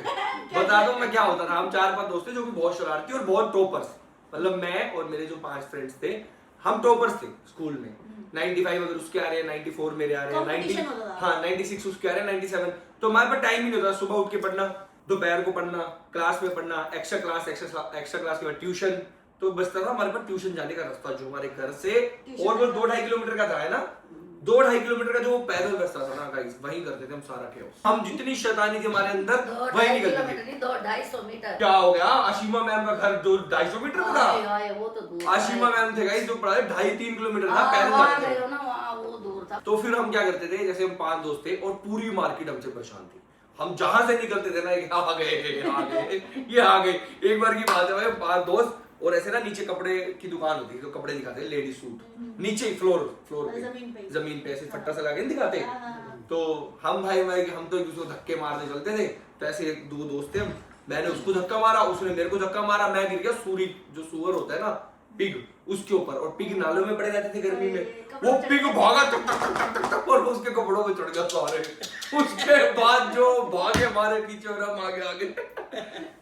[SPEAKER 2] बता दो मैं क्या होता था, हम 4-5 दोस्त थे जो कि बहुत शरारती और बहुत टॉपर्स, मतलब मैं और मेरे जो 5 फ्रेंड्स थे, हम टॉपर्स थे स्कूल में। 95 अगर उसके आ रहे हैं, 94 मेरे आ रहे हैं,
[SPEAKER 1] Competition होता था।
[SPEAKER 2] हाँ 96 उसके आ रहे हैं, 97। तो हमारे पास टाइम ही नहीं होता, सुबह उठ के पढ़ना, दोपहर को पढ़ना, क्लास में पढ़ना, एक्स्ट्रा क्लास के बाद ट्यूशन। तो बचता था हमारे पास ट्यूशन जाने का रास्ता, जो हमारे घर से और वो 2-2.5 किलोमीटर का था, है ना, 2-2.5 किलोमीटर का जो वो पैदल रास्ता था ना गाइस, वही करते थे हम सारा chaos। हम जितनी शैतानी थी हमारे अंदर वही निकलती थी।
[SPEAKER 4] 200-250 मीटर।
[SPEAKER 2] क्या हो गया, आशिमा मैम का घर 250 मीटर का
[SPEAKER 4] आए,
[SPEAKER 2] था।
[SPEAKER 4] आए, वो तो दूर
[SPEAKER 2] आशिमा मैम थे गाइस जो पढ़ाए 2.5-3 किलोमीटर था,
[SPEAKER 4] हाँ,
[SPEAKER 2] पैदल
[SPEAKER 4] वहाँ
[SPEAKER 2] जाते
[SPEAKER 4] गए
[SPEAKER 2] थे।
[SPEAKER 4] हो ना, वहाँ वो दूर था।
[SPEAKER 2] तो फिर हम क्या करते थे, जैसे हम 5 दोस्त थे और पूरी मार्केट हमसे परेशान थी, हम जहां से निकलते थे ना, ये आ गए ये आ गए। एक बार की बात है भाई, 5 दोस्त और ऐसे ना नीचे कपड़े की दुकान होती है, तो कपड़े दिखाते हैं लेडी सूट, नीचे फ्लोर पे जमीन पे ऐसे फट्टा सा लगा के दिखाते। तो हम भाई हम तो एक दूसरे को धक्के मारते चलते थे। तो ऐसे 2 दोस्त थे, मैंने उसको धक्का मारा, उसने मेरे को धक्का मारा, मैं गिर गया, सूरी जो सुअर होता है ना पिग, उसके ऊपर, और पिग नालों में पड़े रहते थे गर्मी में।
[SPEAKER 1] कपड़ों
[SPEAKER 2] वो
[SPEAKER 1] पे
[SPEAKER 2] पिग
[SPEAKER 1] चढ़
[SPEAKER 2] भागा टक टक टक टक टक टक और उसके कपड़ों पे चढ़ गया सारे। उसके बाद जो भागे हमारे पीछे और हम आगे आगे।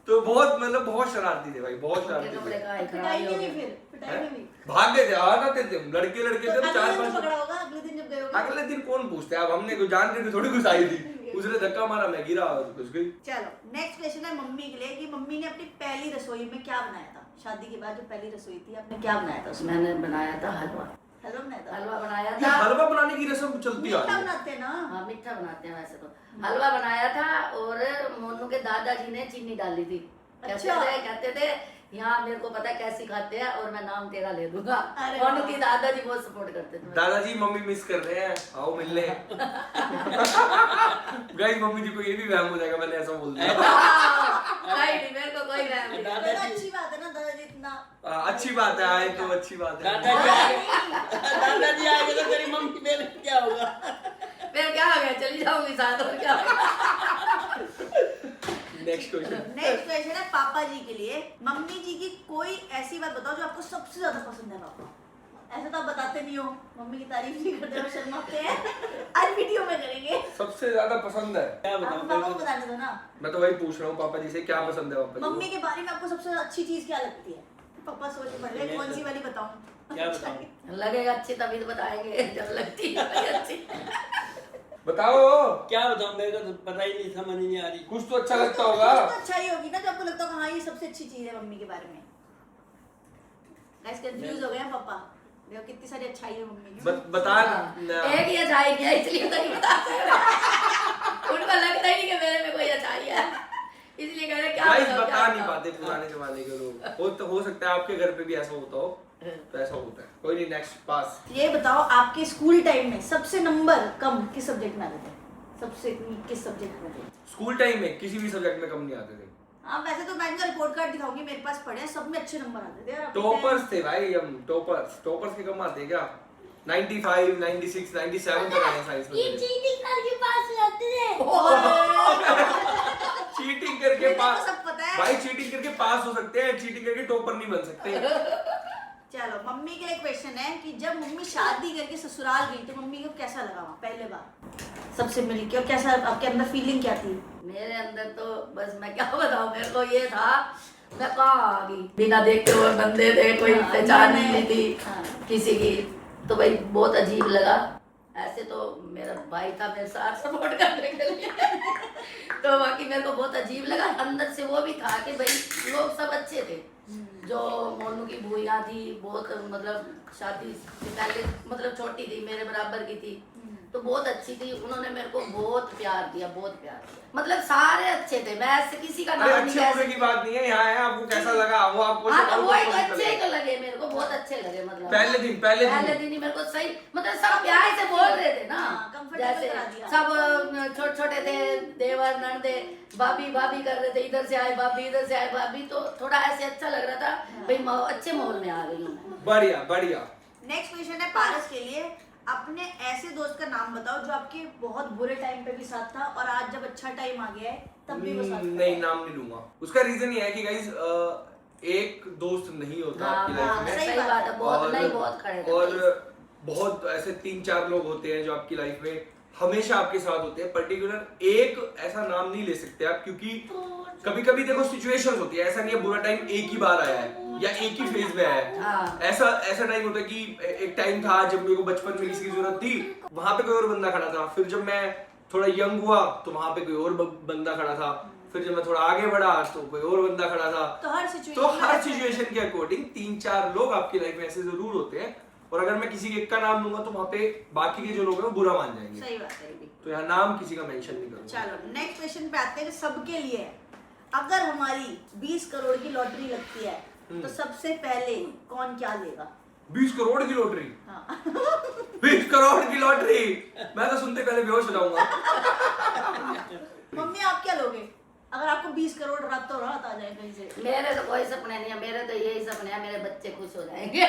[SPEAKER 2] तो बहुत मतलब बहुत शरारती थे भाई, बहुत
[SPEAKER 4] उनके
[SPEAKER 2] शरारती
[SPEAKER 4] कपड़े
[SPEAKER 2] थे।
[SPEAKER 4] का ही
[SPEAKER 1] पिटाई
[SPEAKER 4] खराब हो
[SPEAKER 1] में भी
[SPEAKER 4] गया।
[SPEAKER 1] फिर पिटाई में भी
[SPEAKER 2] भाग गए थे, आ जाते थे लड़के लड़के
[SPEAKER 1] तो
[SPEAKER 2] थे
[SPEAKER 1] अगले
[SPEAKER 2] चार
[SPEAKER 1] दिन
[SPEAKER 2] पांच।
[SPEAKER 1] पकड़ा होगा, अगले दिन जब गए होगे।
[SPEAKER 2] अगले दिन कौन पूछता है, अब हमने कोई जान के थोड़ी घुसाई थी, उसने धक्का मारा, मैं गिरा और घुस गई।
[SPEAKER 1] चलो नेक्स्ट क्वेश्चन है मम्मी के लिए कि मम्मी ने अपनी पहली रसोई में क्या बनाया था? शादी के बाद जो पहली रसोई थी आपने क्या बनाया था उसमें?
[SPEAKER 4] मैंने बनाया था हलवा।
[SPEAKER 1] हलवा बनाया था?
[SPEAKER 4] हलवा बनाया
[SPEAKER 2] ये
[SPEAKER 4] था।
[SPEAKER 2] हलवा बनाने की रस्म चलती आ
[SPEAKER 1] मीठा
[SPEAKER 2] रही है।
[SPEAKER 1] बनाते हैं ना?
[SPEAKER 4] हाँ मीठा बनाते हैं वैसे तो। हलवा बनाया था और मोनू के दादाजी ने चीनी डाली थी।
[SPEAKER 1] अच्छा।
[SPEAKER 4] कहते थे यहाँ मेरे को पता है कैसी खाते हैं और मैं नाम तेरा ले दूंगा।
[SPEAKER 1] अरे
[SPEAKER 4] मोनू
[SPEAKER 1] वाह।
[SPEAKER 4] की दादाजी बहुत सपोर्ट करते थे।
[SPEAKER 2] दादाजी मम्मी मिस कर रहे हैं, आओ मिलने। गाइस मम्मी जी को ये भी वहम हो जाएगा मैंने ऐसा बोल दिया।
[SPEAKER 4] नहीं मेरे को कोई वहम नहीं।
[SPEAKER 1] तो अच्छी बात है ना दादाजी इतना।
[SPEAKER 2] अच्छी बात है, आए तो अच्छी बात है।
[SPEAKER 3] दादाजी आएंगे तो तेरी मम्मी मेरे क्या होगा?
[SPEAKER 4] फिर क्या हो गया, चली जाऊंगी साथ और क्या होगा।
[SPEAKER 2] Next question.
[SPEAKER 1] नेक्स्ट क्वेश्चन है पापा जी के लिए। मम्मी जी की कोई ऐसी बात बताओ जो आपको सबसे ज्यादा पसंद है पापा। ऐसे तो आप बताते नहीं हो, मम्मी की तारीफ नहीं करते हो, शर्माते हैं। आज वीडियो में करेंगे।
[SPEAKER 2] सबसे ज्यादा पसंद है,
[SPEAKER 3] क्या
[SPEAKER 1] आप
[SPEAKER 3] बताऊं?
[SPEAKER 1] पापा को बताने दो ना।
[SPEAKER 2] मैं तो वही पूछ रहा हूँ पापा जी से, क्या पसंद है पापा जी
[SPEAKER 1] मम्मी के बारे में आपको सबसे अच्छी चीज क्या लगती है? पापा सोच पड़ रहे कौन सी वाली बताऊं?
[SPEAKER 3] क्या बताऊं?
[SPEAKER 4] लगेगा अच्छी तभी तो बताएंगे जब लगती है अच्छी।
[SPEAKER 2] को? बताओ
[SPEAKER 3] क्या बताऊं, मेरे को तो पता ही नहीं, समझ ही नहीं आ रही।
[SPEAKER 2] कुछ तो अच्छा लगता होगा।
[SPEAKER 1] कुछ तो अच्छा ही होगी ना जो आपको लगता होगा हाँ ये सबसे अच्छी चीज है मम्मी के बारे में। गाइस कंफ्यूज हो गए हैं पापा, देखो कितनी सारी अच्छाई है मम्मी की।
[SPEAKER 2] बता
[SPEAKER 4] एक ही अच्छाई किया इसलिए तो नहीं बताते। उनको लगता ही नहीं कि मेरे में कोई अच्छाई है, इसलिए कह रहे क्या
[SPEAKER 2] गाइस
[SPEAKER 4] बताऊं,
[SPEAKER 2] बता
[SPEAKER 4] क्या
[SPEAKER 2] नहीं
[SPEAKER 4] बताऊं।
[SPEAKER 2] पाते पुराने जमाने के लोग। हो सकता है आपके घर पे भी ऐसा होता हो, तो ऐसा होता है। कोई नहीं, नेक्स्ट पास।
[SPEAKER 1] ये बताओ आपके स्कूल टाइम में सबसे नंबर कम किस सब्जेक्ट में आते थे? सबसे वीक किस सब्जेक्ट में थे?
[SPEAKER 2] स्कूल टाइम में किसी भी सब्जेक्ट में कम नहीं आते थे।
[SPEAKER 1] हाँ वैसे तो मैं इनका रिपोर्ट कार्ड दिखाऊंगी, मेरे पास पढ़े हैं, सब में अच्छे नंबर आते थे। और अपने
[SPEAKER 2] टॉपर्स थे भाई हम, टॉपर्स के कम आते हैं क्या? 95, 96, 97 तक आए साइंस में।
[SPEAKER 1] चीटिंग करके पास रहते थे।
[SPEAKER 2] चीटिंग करके
[SPEAKER 1] मेरे को
[SPEAKER 2] पास,
[SPEAKER 1] सब पता है।
[SPEAKER 2] भाई चीटिंग करके पास हो सकते हैं, चीटिंग करके टॉपर नहीं बन सकते।
[SPEAKER 1] चलो मम्मी के लिए क्वेश्चन है कि जब मम्मी शादी करके ससुराल गई तो मम्मी को कैसा लगा वहाँ पहले बार सबसे मिल के, और कैसा आपके अंदर फीलिंग क्या थी?
[SPEAKER 4] मेरे अंदर तो बस मैं क्या बताऊं, मेरे को ये था मैं कहाँ आ गई, बिना देखते हुए बंदे थे, कोई
[SPEAKER 1] हाँ,
[SPEAKER 4] पहचान
[SPEAKER 1] मैं-
[SPEAKER 4] नहीं थी
[SPEAKER 1] हाँ।
[SPEAKER 4] किसी की। तो भाई बहुत अजीब लगा। ऐसे तो मेरा भाई था मेरे साथ सपोर्ट करने के लिए। तो बाकी मेरे को बहुत अजीब लगा। अंदर से वो भी था कि भाई लोग सब अच्छे थे। जो मोनू की भूया थी बहुत, मतलब शादी से पहले मतलब छोटी थी, मेरे बराबर की थी, तो बहुत अच्छी थी। उन्होंने मेरे को बहुत प्यार दिया, बहुत प्यार दिया। मतलब सारे अच्छे थे, मैं ऐसे किसी का
[SPEAKER 2] अरे
[SPEAKER 4] नाम नहीं
[SPEAKER 2] अच्छे
[SPEAKER 4] ले
[SPEAKER 2] बुरे की
[SPEAKER 4] सकती।
[SPEAKER 2] बात नहीं है, यहाँ है आपको कैसा लगा वो आपको।
[SPEAKER 4] हाँ तो वो एक
[SPEAKER 2] आपको
[SPEAKER 4] अच्छे ही तो लगे मेरे को, बहुत अच्छे लगे। मतलब
[SPEAKER 2] पहले दिन
[SPEAKER 4] दिन ही मेरे को सही, मतलब सब प्यार से बोल रहे थे ना।
[SPEAKER 1] हाँ, comfortable
[SPEAKER 4] जैसे
[SPEAKER 1] करा दिया।
[SPEAKER 4] सब छोटे छोटे थे, देवर नंदे भाभी भाभी कर रहे थे, इधर से आए भाभी, इधर से आए भाभी, तो थोड़ा ऐसे अच्छा लग रहा था भाई, अच्छे माहौल में आ गई हूँ मैं।
[SPEAKER 2] बढ़िया बढ़िया।
[SPEAKER 1] नेक्स्ट क्वेश्चन है पारस के लिए। अपने ऐसे दोस्त का नाम बताओ जो आपके बहुत बुरे टाइम पे भी साथ था और आज जब अच्छा टाइम आ गया है तब भी वो साथ खड़ा
[SPEAKER 2] नहीं,
[SPEAKER 1] है।
[SPEAKER 2] नाम नहीं लूंगा। उसका रीजन ये है कि गाइस एक दोस्त नहीं होता आपकी
[SPEAKER 4] हाँ,
[SPEAKER 2] लाइफ में।
[SPEAKER 4] सही बात है, बहुत नहीं बहुत खड़े थे।
[SPEAKER 2] और बहुत ऐसे 3-4 लोग होते हैं जो आपकी लाइफ में हमेशा आपके साथ होते हैं। पर्टिकुलर एक ऐसा नाम नहीं ले सकते आप, क्योंकि कभी कभी देखो सिचुएशंस होती है, ऐसा नहीं है बुरा टाइम एक ही बार आया है या एक ही फेज में आया है।
[SPEAKER 4] हाँ।
[SPEAKER 2] ऐसा टाइम होता है कि एक टाइम था जब मेरे को बचपन में किसी की जरूरत थी, वहां पे कोई और बंदा खड़ा था। फिर जब मैं थोड़ा यंग हुआ तो वहां पे कोई और बंदा खड़ा था। फिर जब मैं थोड़ा आगे बढ़ा तो कोई और बंदा खड़ा था।
[SPEAKER 1] तो हर
[SPEAKER 2] सिचुएशन के अकॉर्डिंग 3-4 लोग आपकी लाइफ में ऐसे जरूर होते हैं, और अगर मैं किसी एक का नाम लूंगा तो वहां पे बाकी के जो लोग हैं वो बुरा मान जाएंगे।
[SPEAKER 1] सही बात है ये।
[SPEAKER 2] तो यहाँ नाम किसी का मेंशन नहीं करूंगा।
[SPEAKER 1] चलो नेक्स्ट क्वेश्चन पे आते हैं जो सबके लिए है। अगर हमारी 20 करोड़ की लॉटरी लगती है तो सबसे पहले कौन क्या लेगा?
[SPEAKER 2] 20 करोड़ की लॉटरी?
[SPEAKER 1] हाँ।
[SPEAKER 2] 20 करोड़ की लॉटरी, मैं तो सुनते पहले बेहोश हो जाऊंगा।
[SPEAKER 1] मम्मी आप क्या लोगे अगर आपको 20 करोड़ रातों रात आ जाए कहीं से?
[SPEAKER 4] मेरे तो कोई सपने नहीं है, मेरे तो यही सपने हैं मेरे बच्चे खुश हो जाएंगे।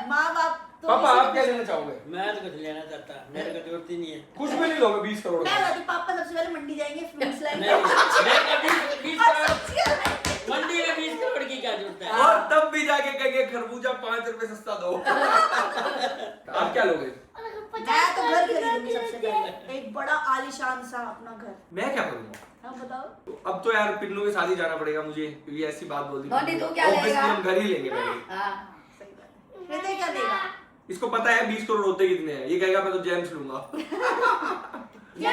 [SPEAKER 1] माँ बाप तो
[SPEAKER 2] पापा
[SPEAKER 1] किसी
[SPEAKER 2] आप
[SPEAKER 1] को
[SPEAKER 2] क्या
[SPEAKER 1] कुछ-
[SPEAKER 2] लेना चाहोगे?
[SPEAKER 3] मैं तो कुछ लेना चाहता, मेरे को जरूरत ही नहीं है।
[SPEAKER 2] कुछ भी नहीं लोगे 20 करोड़
[SPEAKER 1] मैं
[SPEAKER 2] का?
[SPEAKER 1] बताती पापा सबसे पहले मंडी जाएंगे, फ्रूट्स
[SPEAKER 3] नहीं,
[SPEAKER 1] लाएंगे।
[SPEAKER 3] मेरे को 20
[SPEAKER 1] और
[SPEAKER 3] करोड़
[SPEAKER 1] सब्जियां लाएंगे।
[SPEAKER 3] मंडी में 20 करोड़ की क्या जरूरत है?
[SPEAKER 2] और तब भी जाके कहेंगे खरबूजा रुपए सस्ता दो। आप क्या लोगे?
[SPEAKER 1] मैं तो घर खरीदूंगी सबसे पहले, एक बड़ा आलीशान सा अपना घर।
[SPEAKER 2] मैं क्या करूंगा?
[SPEAKER 1] हाँ बताओ।
[SPEAKER 2] अब तो यार पिन्नू के साथ ही जाना पड़ेगा मुझे, क्योंकि ऐसी बात बोल दी।
[SPEAKER 4] नोनी, तू क्या
[SPEAKER 2] Obviously
[SPEAKER 4] लेगा?
[SPEAKER 2] हम घर ही लेंगे पहले।
[SPEAKER 4] हाँ
[SPEAKER 1] सही बात है। हृदय क्या देगा?
[SPEAKER 2] इसको पता है 20 करोड़ होते कितने हैं, ये कहेगा मैं तो जेम्स लूंगा।
[SPEAKER 1] ये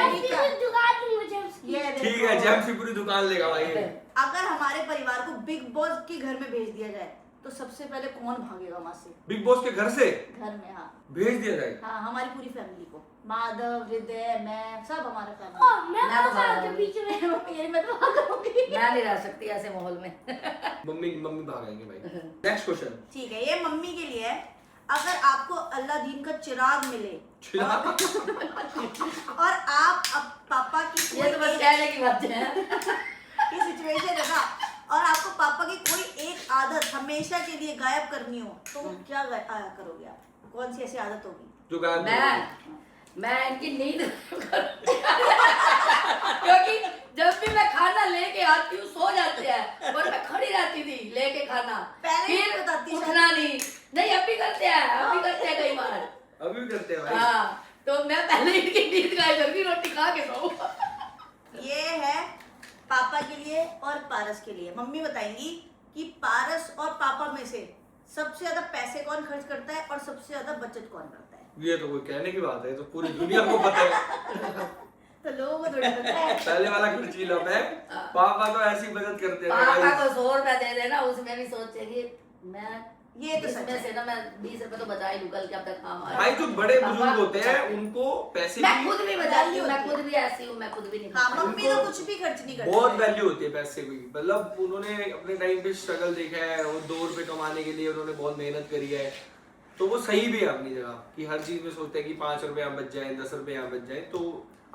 [SPEAKER 2] ठीक
[SPEAKER 1] देखो।
[SPEAKER 2] है, जेम्स की पूरी दुकान लेगा भाई।
[SPEAKER 1] अगर हमारे परिवार को बिग बॉस के घर में भेज दिया जाए तो सबसे पहले कौन भागेगा वहां से?
[SPEAKER 2] बिग बॉस के घर से
[SPEAKER 1] घर में, हाँ
[SPEAKER 2] भेज दिया जाए?
[SPEAKER 1] हाँ, हमारी पूरी फैमिली को, माधव, हृदय, मैं, सब हमारा फैमिली।
[SPEAKER 4] मैं तो भागूंगी।
[SPEAKER 1] मैं तो भागूंगी।
[SPEAKER 4] मैं नहीं रह सकती ऐसे माहौल में।
[SPEAKER 2] मम्मी भागेंगे भाई। Next question.
[SPEAKER 1] ठीक है, ये मम्मी के लिए है। अगर आपको अल्लादीन का चिराग मिले और आप अब पापा की
[SPEAKER 4] ये तो बस कहने की बात है।
[SPEAKER 1] सिचुएशन है ना, और आपको पापा की कोई एक आदत हमेशा के लिए गायब करनी हो तो क्या करोगे आप? कौन सी ऐसी आदत होगी
[SPEAKER 2] जो गायब
[SPEAKER 4] मैं इनकी नींद क्योंकि जब भी मैं खाना लेके आती हूँ सो जाते हैं, और मैं खड़ी रहती थी लेके खाना,
[SPEAKER 1] पहले ही
[SPEAKER 4] फिर
[SPEAKER 1] बताती
[SPEAKER 4] उठना नहीं अब भी करते हैं कई बार।
[SPEAKER 2] अभी भी करते हैं भाई।
[SPEAKER 4] हाँ, तो मैं पहले इनकी नींद गायब करती, रोटी खा के सो।
[SPEAKER 1] ये है पापा के लिए और पारस के लिए। मम्मी बताएंगी कि पारस और पापा में से सबसे ज्यादा पैसे कौन खर्च करता है और सबसे ज्यादा बचत कौन करता है।
[SPEAKER 2] ये तो कोई कहने की बात है, तो पूरी दुनिया को पता है।
[SPEAKER 1] तो लोगों को थोड़ी पता है।
[SPEAKER 2] पहले वाला खर्चीला है, पापा तो ऐसी बचत करते हैं।
[SPEAKER 4] पापा को 100 रुपया दे देना, उसमें भी सोचेगी मैं
[SPEAKER 1] ये तो सच
[SPEAKER 4] इसमें
[SPEAKER 1] है।
[SPEAKER 4] से ना मैं 20 रुपए तो बचा ही लूं, कल क्या तक काम आए।
[SPEAKER 2] भाई जो बड़े
[SPEAKER 4] पापा-
[SPEAKER 2] बुजुर्ग होते हैं उनको पैसे
[SPEAKER 4] मैं
[SPEAKER 2] की
[SPEAKER 4] खुद भी बचाती हूँ, मैं खुद भी ऐसी हूँ, मैं खुद भी नहीं
[SPEAKER 1] हाँ,
[SPEAKER 4] खाती।
[SPEAKER 1] मम्मी तो कुछ भी खर्च नहीं करती
[SPEAKER 2] बहुत
[SPEAKER 1] है।
[SPEAKER 2] वैल्यू होती है पैसे की। मतलब उन्होंने अपने टाइम पे स्ट्रगल देखा है, और 2 रुपए कमाने के लिए उन्होंने बहुत मेहनत करी है, तो वो सही भी है अपनी जगह कि हर चीज में सोचते हैं कि 5 रुपए यहाँ बच जाए, 10 रुपए यहाँ बच जाए। तो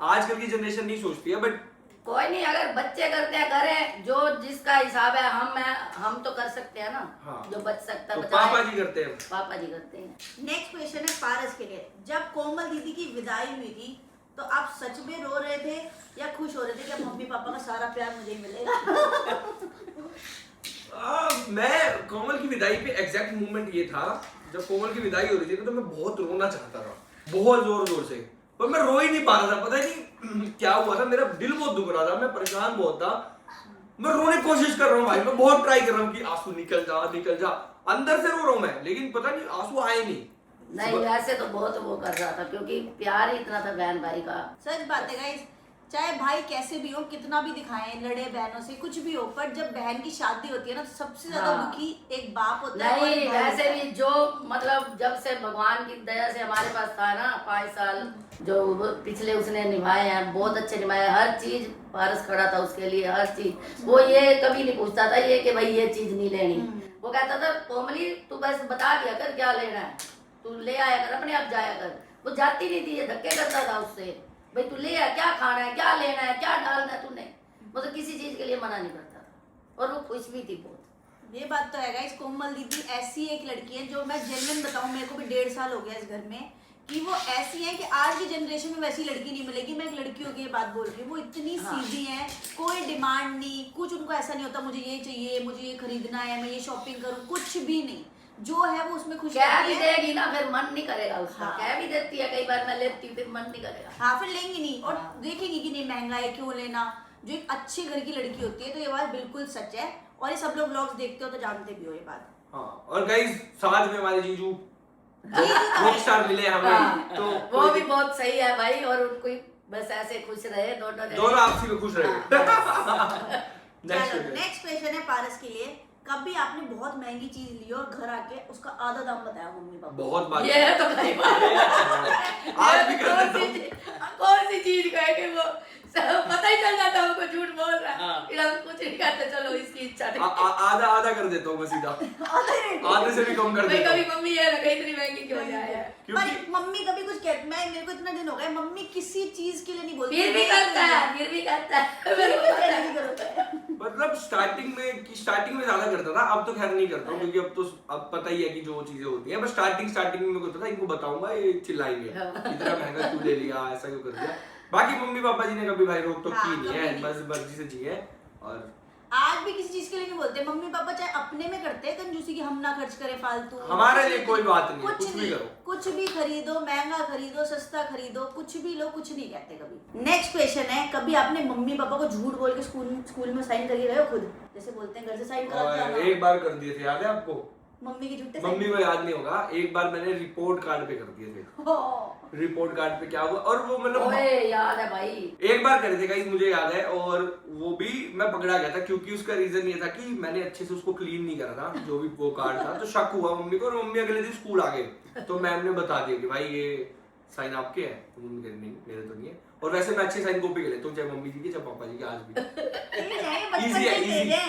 [SPEAKER 2] आजकल की जनरेशन नहीं सोचती है, बट
[SPEAKER 4] कोई नहीं, अगर बच्चे करते हैं करें, जो जिसका हिसाब है, हम तो कर सकते हैं ना।
[SPEAKER 2] हाँ।
[SPEAKER 4] जो बच सकता
[SPEAKER 2] तो
[SPEAKER 4] है
[SPEAKER 2] पापा जी करते हैं।
[SPEAKER 4] पापा जी करते हैं।
[SPEAKER 1] नेक्स्ट क्वेश्चन है पारस के लिए। जब कोमल दीदी की विदाई हुई थी तो आप सच में रो रहे थे या खुश हो रहे थे कि अब मम्मी पापा का सारा प्यार मुझे ही मिलेगा?
[SPEAKER 2] मैं कोमल की विदाई पे एग्जैक्ट मोमेंट ये था, जब कोमल की विदाई हो रही थी तो मैं बहुत रोना चाहता था, बहुत जोर जोर से, पर मैं रो ही नहीं पा रहा था। पता नहीं क्या हुआ था, मेरा दिल बहुत दुख रहा था, मैं परेशान बहुत था। मैं रोने की कोशिश कर रहा हूँ भाई, मैं बहुत ट्राई कर रहा हूँ कि आंसू निकल जा, अंदर से रो रहा हूँ मैं, लेकिन पता नहीं आंसू आए नहीं।
[SPEAKER 4] वैसे तो बहुत वो कर रहा था, क्योंकि प्यार ही इतना था बहन भाई का।
[SPEAKER 1] सच बात है गाइस, चाहे भाई कैसे भी हो, कितना भी दिखाएं, लड़े बहनों से कुछ भी हो, पर जब बहन की शादी होती है ना तो सबसे ज्यादा
[SPEAKER 4] हाँ।
[SPEAKER 1] दुखी एक बाप होता है और
[SPEAKER 4] नहीं,
[SPEAKER 1] एक भाई
[SPEAKER 4] वैसे
[SPEAKER 1] होता है।
[SPEAKER 4] भी जो मतलब जब से भगवान की दया से हमारे पास था ना 5 साल जो वो पिछले उसने निभाए हैं, बहुत अच्छे निभाए। हर चीज पारस खड़ा था उसके लिए, हर चीज। वो ये कभी नहीं पूछता था ये कि भाई ये चीज नहीं लेनी। वो कहता था कोमली तू बस बता दिया कर क्या लेना है, तू ले आया कर, अपने आप जाया कर। वो जाती नहीं थी, ये धक्के करता था उससे, भाई तू ले आ, क्या खाना है, क्या लेना है, क्या डालना है तूने, मतलब किसी चीज के लिए मना नहीं करता था, और वो खुश भी थी बहुत।
[SPEAKER 1] ये बात तो है गाइस, कोमल दीदी ऐसी एक लड़की है जो मैं जेन्युइन बताऊं, मेरे को भी 1.5 साल हो गया इस घर में, कि वो ऐसी है कि आज की जनरेशन में वैसी लड़की नहीं मिलेगी। मैं एक लड़की होगी ये बात बोल रही हूँ, वो इतनी
[SPEAKER 4] हाँ।
[SPEAKER 1] सीधी है, कोई डिमांड नहीं, कुछ उनको ऐसा नहीं होता मुझे ये चाहिए, मुझे ये खरीदना है, मैं ये शॉपिंग करूँ, कुछ भी नहीं। जो है वो उसमें खुश
[SPEAKER 4] कह
[SPEAKER 1] रहती
[SPEAKER 4] भी
[SPEAKER 1] है।
[SPEAKER 4] देगी ना, फिर मन नहीं करेगा उसका।
[SPEAKER 1] हाँ।
[SPEAKER 4] कह भी देती है कई बार, मैं लेती हूँ, फिर मन नहीं करेगा।
[SPEAKER 1] हाँ, फिर लेंगी नहीं और
[SPEAKER 4] हाँ।
[SPEAKER 1] देखेंगी कि नहीं महंगा है क्यों लेना। जो एक अच्छे घर की लड़की होती है, तो ये बात बिल्कुल सच है, और ये सब लोग व्लॉग्स देखते हो तो जानते भी हो ये बात।
[SPEAKER 2] हाँ, और गाइस साथ में हमारे जीजू
[SPEAKER 1] जीजू तो
[SPEAKER 2] रॉक स्टार मिले हमें,
[SPEAKER 4] हाँ।
[SPEAKER 2] तो
[SPEAKER 4] वो भी बहुत सही है भाई, और उनको ही बस ऐसे खुश रहे
[SPEAKER 2] दोनों आपसी में खुश रहे। नेक्स्ट
[SPEAKER 1] चलो नेक्स्ट क्वेश्चन है पारस के लिए। कभी आपने बहुत महंगी चीज ली और घर आके उसका आधा दाम बताया मम्मी पापा?
[SPEAKER 2] बहुत बार
[SPEAKER 4] ये है तो कई बार
[SPEAKER 2] आज भी कर देता हूँ।
[SPEAKER 4] कौन सी चीज कहे कि वो पता ही चल जाता है उनको झूठ बोल रहा है,
[SPEAKER 3] हाँ।
[SPEAKER 4] फिर हम कुछ नहीं कहते, चलो इसकी इच्छा नहीं।
[SPEAKER 2] आधा आधा कर देता हूँ मैं सीधा, आधे से भी कम कर
[SPEAKER 4] भाई
[SPEAKER 2] देता
[SPEAKER 4] कभी
[SPEAKER 2] हूँ,
[SPEAKER 4] मम्मी ये लगा इतनी महंगी क्यों जाए है,
[SPEAKER 2] क्योंकि
[SPEAKER 1] पर मम्मी कभी कुछ कहती, मैं मेरे को इतना दिन हो गया मम्मी किसी चीज के लिए नहीं बोलती,
[SPEAKER 4] फिर भी करता है, फिर भी करता है, मेरे को पता है।
[SPEAKER 1] नहीं करता है।
[SPEAKER 2] मतलब स्टार्टिंग में ज्यादा करता था, अब तो खैर नहीं करता हूँ, क्योंकि अब पता ही है कि जो चीजें होती हैं। बस स्टार्टिंग में मेरे को पता था इनको बताऊंगा ये चिल्लाएंगे इतना महंगा क्यों ले लिया, ऐसा क्यों कर दिया। बाकी मम्मी पापा जी ने कभी भाई रोक तो
[SPEAKER 1] हाँ,
[SPEAKER 2] की नहीं है,
[SPEAKER 1] कभी
[SPEAKER 2] बस मर्जी से जिए। और
[SPEAKER 1] आज आज भी किसी चीज के लिए नहीं बोलते। मम्मी पापा चाहे अपने में करते हैं कंजूसी की हम ना खर्च करें फालतू,
[SPEAKER 2] हमारे लिए कोई बात नहीं है, कुछ भी करो,
[SPEAKER 1] कुछ भी खरीदो, महंगा खरीदो, सस्ता खरीदो, कुछ भी लो, कुछ नहीं कहते कभी। नेक्स्ट क्वेश्चन है, कभी आपने मम्मी पापा को झूठ बोल के स्कूल में साइन करके गए हो खुद? जैसे बोलते हैं घर से साइन करा,
[SPEAKER 2] एक बार कर दिए थे, याद है आपको?
[SPEAKER 1] मम्मी की झूठे
[SPEAKER 2] मम्मी को याद नहीं होगा, एक बार मैंने रिपोर्ट कार्ड पे कर दिए थे। रिपोर्ट कार्ड पे क्या हुआ, और वो मतलब
[SPEAKER 4] ओए याद है भाई,
[SPEAKER 2] एक बार करे थे गाइस, मुझे याद है, और वो भी मैं पकड़ा गया था क्योंकि उसका रीजन ये था कि मैंने अच्छे से उसको क्लीन नहीं करा था, जो भी वो कार्ड था। तो शक हुआ मम्मी को, और मम्मी अगले दिन स्कूल आ गए, तो मैम ने बता दिया कि भाई ये साइन आपके हैं। तो मम्मी कहती नहीं, मेरे तो नहीं है। और वैसे मैं अच्छे साइन कॉपी कर लेता हूँ, चाहे मम्मी जी की चाहे पापा जी की, आज भी इजी है,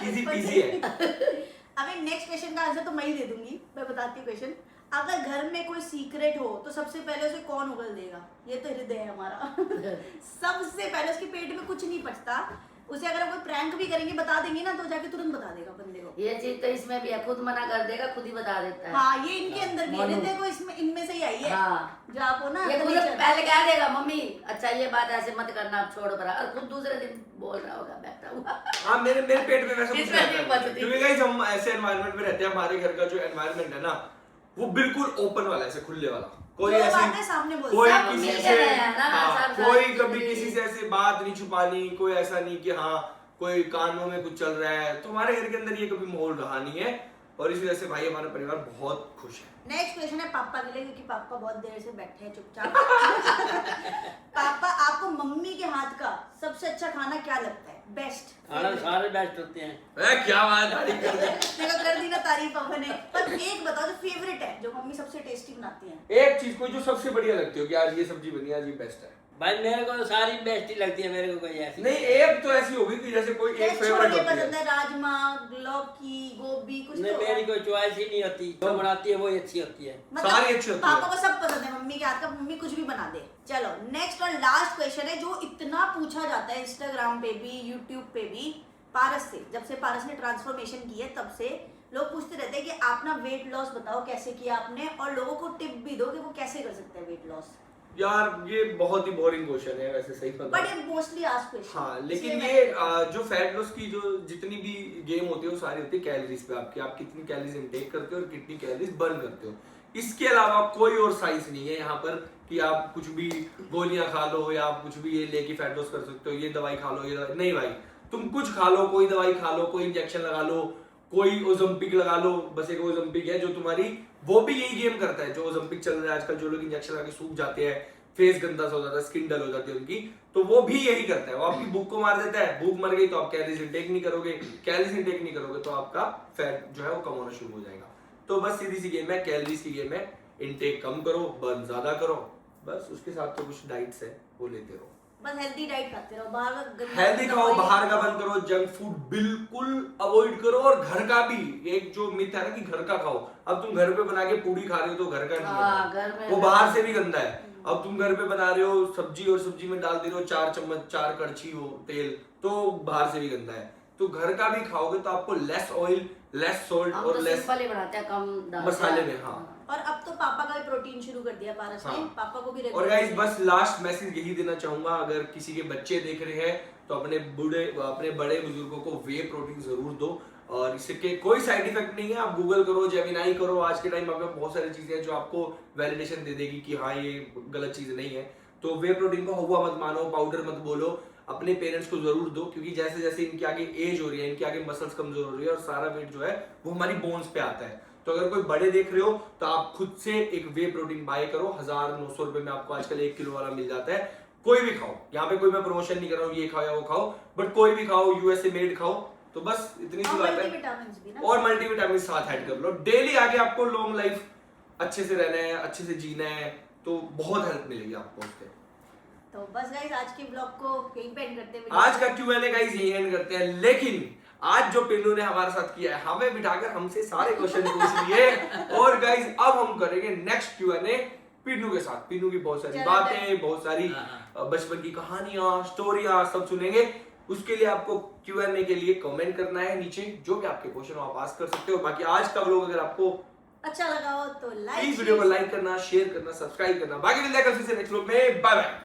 [SPEAKER 2] इजी पीजी है।
[SPEAKER 1] अभी नेक्स्ट क्वेश्चन का आंसर तो मैं ही दे दूंगी, मैं बताती हूँ क्वेश्चन। अगर घर में कोई सीक्रेट हो तो सबसे पहले उसे कौन उगल देगा? ये तो हृदय है हमारा। सबसे पहले उसके पेट में कुछ नहीं पचता, उसे अगर हम कोई प्रैंक भी करेंगे बता देंगे ना तो जाके तुरंत बता देगा बंदे को।
[SPEAKER 4] ये चीज तो इसमें भी है, खुद मना कर देगा, खुद ही बता देता है।
[SPEAKER 1] हाँ, ये इनके अंदर भी है, हृदय को इसमें इनमें से ही आई है।
[SPEAKER 4] हाँ,
[SPEAKER 1] जो आपको ना
[SPEAKER 4] ये तो मुझे पहले कह देगा मम्मी अच्छा ये बात ऐसे मत करना, आप छोड़ पड़ा, और खुद दूसरे दिन बोल रहा होगा बैठा हुआ।
[SPEAKER 2] हाँ, मेरे पेट में वैसा कुछ
[SPEAKER 4] इसमें भी
[SPEAKER 2] रहता है,
[SPEAKER 4] पचती।
[SPEAKER 2] क्योंकि गाइस हम ऐसे एनवायरनमेंट में रहते हैं। हमारे घर का जो एनवायरनमेंट है ना, वो बिल्कुल ओपन वाला है, ऐसे खुले वाला। कोई
[SPEAKER 1] जो
[SPEAKER 2] ऐसी
[SPEAKER 1] बातें सामने बोलते
[SPEAKER 2] कोई
[SPEAKER 1] हैं,
[SPEAKER 2] किसी
[SPEAKER 4] मिल
[SPEAKER 2] से
[SPEAKER 4] गए हैं ना,
[SPEAKER 2] हाँ,
[SPEAKER 4] सब
[SPEAKER 2] कोई
[SPEAKER 4] साथ
[SPEAKER 2] कभी
[SPEAKER 4] में।
[SPEAKER 2] किसी से ऐसी बात नहीं छुपानी, कोई ऐसा नहीं कि हाँ कोई कानों में कुछ चल रहा है। तो हमारे घर के अंदर ये कभी माहौल रहा नहीं है, और इस वजह से भाई हमारा परिवार बहुत खुश है।
[SPEAKER 1] नेक्स्ट क्वेश्चन है पापा के लिए, क्योंकि पापा बहुत देर से बैठे हैं चुपचाप। पापा, आपको मम्मी के हाथ का सबसे अच्छा खाना क्या लगता है? बेस्ट
[SPEAKER 3] खाना सारे बेस्ट होते हैं।
[SPEAKER 2] क्या बात तारीफ कर दी।
[SPEAKER 1] देखो कर दी ना तारीफ पापा ने। पर एक बताओ जो फेवरेट है, जो मम्मी सबसे टेस्टी बनाती है।
[SPEAKER 2] एक चीज कोई जो सबसे बढ़िया लगती हो कि आज ये सब्जी बनी, आज ये बेस्ट है।
[SPEAKER 3] भाई मेरे को तो सारी बेस्ट ही लगती है, मेरे को कोई ऐसी
[SPEAKER 2] नहीं, एक तो ऐसी होगी कि जैसे कोई एक फेवरेट
[SPEAKER 1] छोले
[SPEAKER 2] होती
[SPEAKER 1] पसंद
[SPEAKER 2] है।
[SPEAKER 1] है, राजमा, लौकी, गोभी, कुछ
[SPEAKER 3] नहीं,
[SPEAKER 1] तो
[SPEAKER 3] मेरी कोई चॉइस ही नहीं होती, जो बनाती है वही अच्छी होती है।
[SPEAKER 2] सारी अच्छी होती है।
[SPEAKER 1] पापा को सब पसंद है मम्मी के हाथ का, मम्मी कुछ भी बना दे। चलो नेक्स्ट और लास्ट क्वेश्चन है, जो इतना पूछा जाता है इंस्टाग्राम पे भी, यूट्यूब पे भी, पारस से। जब से पारस ने ट्रांसफॉर्मेशन की है तब से लोग पूछते रहते हैं कि आप ना वेट लॉस बताओ कैसे किया आपने, और लोगों को टिप भी दो कि वो कैसे कर सकते हैं वेट लॉस।
[SPEAKER 2] यार ये बहुत ही बोरिंग क्वेश्चन है वैसे, सही
[SPEAKER 1] बट
[SPEAKER 2] बताऊं।
[SPEAKER 1] ये मोस्टली आस्क्ड क्वेश्चन।
[SPEAKER 2] हाँ, लेकिन ये जो फैट लॉस की जो जितनी भी गेम होती है वो सारी होती है कैलोरीज पे आपकी, आप कितनी कैलोरीज इनटेक करते हो और कितनी कैलोरीज बर्न करते हो। इसके अलावा कोई और साइंस नहीं है यहाँ पर कि आप कुछ भी गोलियां खा लो या आप कुछ भी ये लेके फैट लॉस कर सकते हो, ये दवाई खा लो, ये दवाई नहीं भाई। तुम कुछ खा लो, कोई दवाई खा लो, कोई इंजेक्शन लगा लो, कोई ओजम्पिक लगा लो। बस एक ओजम्पिक है जो तुम्हारी, वो भी यही गेम करता है। जो ओजम्पिक चल रहा है आजकल, जो लोग इंजेक्शन लगा के सूख जाते हैं, फेस गंदा सा हो जाता है, स्किन डल हो जाती है उनकी, तो वो भी यही करता है। वो आपकी भूख को मार देता है, भूख मर गई तो आप कैलोरीज इंटेक नहीं करोगे, कैलोरीज इंटेक नहीं करोगे तो आपका फैट जो है वो कम होना शुरू हो जाएगा। तो बस सीधी सी गेम है, कैलोरीज की गेम है। इंटेक कम करो, बर्न ज्यादा करो, बस उसके साथ तो कुछ डाइट्स है वो लेते रहो।
[SPEAKER 1] बस हेल्दी डाइट खाते रहो, बाहर का
[SPEAKER 2] हेल्दी खाओ, बाहर का बंद करो, जंक फूड बिल्कुल अवॉइड करो, और घर का भी एक जो मिथ है ना कि घर का खाओ। अब तुम घर पे बना के पूरी खा रहे हो तो घर का नहीं
[SPEAKER 4] हाँ,
[SPEAKER 2] है,
[SPEAKER 4] घर में
[SPEAKER 2] वो बाहर से भी गंदा है। अब तुम घर पे बना रहे हो सब्जी, और सब्जी में डाल दे रहे हो 4 चम्मच 4 कड़छी हो तेल, तो बाहर से भी गंदा है। तो घर का भी खाओगे तो आपको लेस ऑयल, लेस सॉल्ट
[SPEAKER 4] हम
[SPEAKER 2] और
[SPEAKER 4] तो
[SPEAKER 2] लेस
[SPEAKER 4] सिंपल ही बनाते हैं, कम डालते
[SPEAKER 2] मसाले
[SPEAKER 4] हैं।
[SPEAKER 2] में। हाँ,
[SPEAKER 1] और अब तो पापा का भी प्रोटीन शुरू कर दिया पारस ने।
[SPEAKER 2] हाँ।
[SPEAKER 1] पापा को भी
[SPEAKER 2] और
[SPEAKER 1] regular
[SPEAKER 2] गाइस
[SPEAKER 1] देना
[SPEAKER 2] बस लास्ट मैसेज यही देना चाहूंगा, अगर किसी के बच्चे देख रहे हैं तो अपने बड़े बुजुर्गों को वे प्रोटीन जरूर दो, और इसके कोई साइड इफेक्ट नहीं है। आप गूगल करो, जेमिनाई करो, आज के टाइम में बहुत सारी चीजें हैं जो आपको वैलिडेशन दे देगी कि हाँ ये गलत चीज नहीं है। तो वे प्रोटीन को हुआ मत मानो, पाउडर मत बोलो, अपने पेरेंट्स को जरूर दो, क्योंकि जैसे जैसे इनके आगे एज हो रही है, इनके आगे मसल्स कमजोर हो रही है, और सारा वेट जो है वो हमारी बोन्स पे आता है। तो अगर कोई बड़े देख रहे हो तो आप खुद से एक वे प्रोटीन बाय करो, 1900 रुपए में आपको आजकल 1 किलो वाला मिल जाता है। कोई भी खाओ, यहाँ पे कोई मैं प्रमोशन नहीं कर रहा हूँ ये खाओ या वो खाओ, बट कोई भी खाओ, यूएसए मेड खाओ। तो बस इतनी सी बात है,
[SPEAKER 1] मल्टीविटामिन्स भी ना।
[SPEAKER 2] और मल्टीविटामिन साथ ऐड कर लो डेली। आगे आपको लॉन्ग लाइफ अच्छे से रहना है, अच्छे से जीना है, तो बहुत हेल्प मिलेगी आपको उससे।
[SPEAKER 1] तो बस गाइस आज के ब्लॉग को यहीं पे एंड करते हैं।
[SPEAKER 2] आज का Q&A गाइस यही एंड करते हैं, लेकिन आज जो पिन्नू ने हमारे साथ किया है, हमें बिठाकर हमसे सारे क्वेश्चन पूछ लिए, और गाइस अब हम करेंगे नेक्स्ट Q&A पिन्नू के साथ। पिन्नू की बहुत सारी बातें, बहुत सारी बचपन की कहानियां, स्टोरियां सब सुनेंगे। उसके लिए आपको Q&A के लिए कमेंट करना है नीचे, जो भी आपके क्वेश्चन हो आप आस्क कर सकते हो। बाकी आज का व्लॉग अगर आपको
[SPEAKER 1] अच्छा लगा हो तो
[SPEAKER 2] इस वीडियो को लाइक करना, शेयर करना, सब्सक्राइब करना। बाकी मिलते हैं कल फिर से नेक्स्ट व्लॉग में। Bye bye.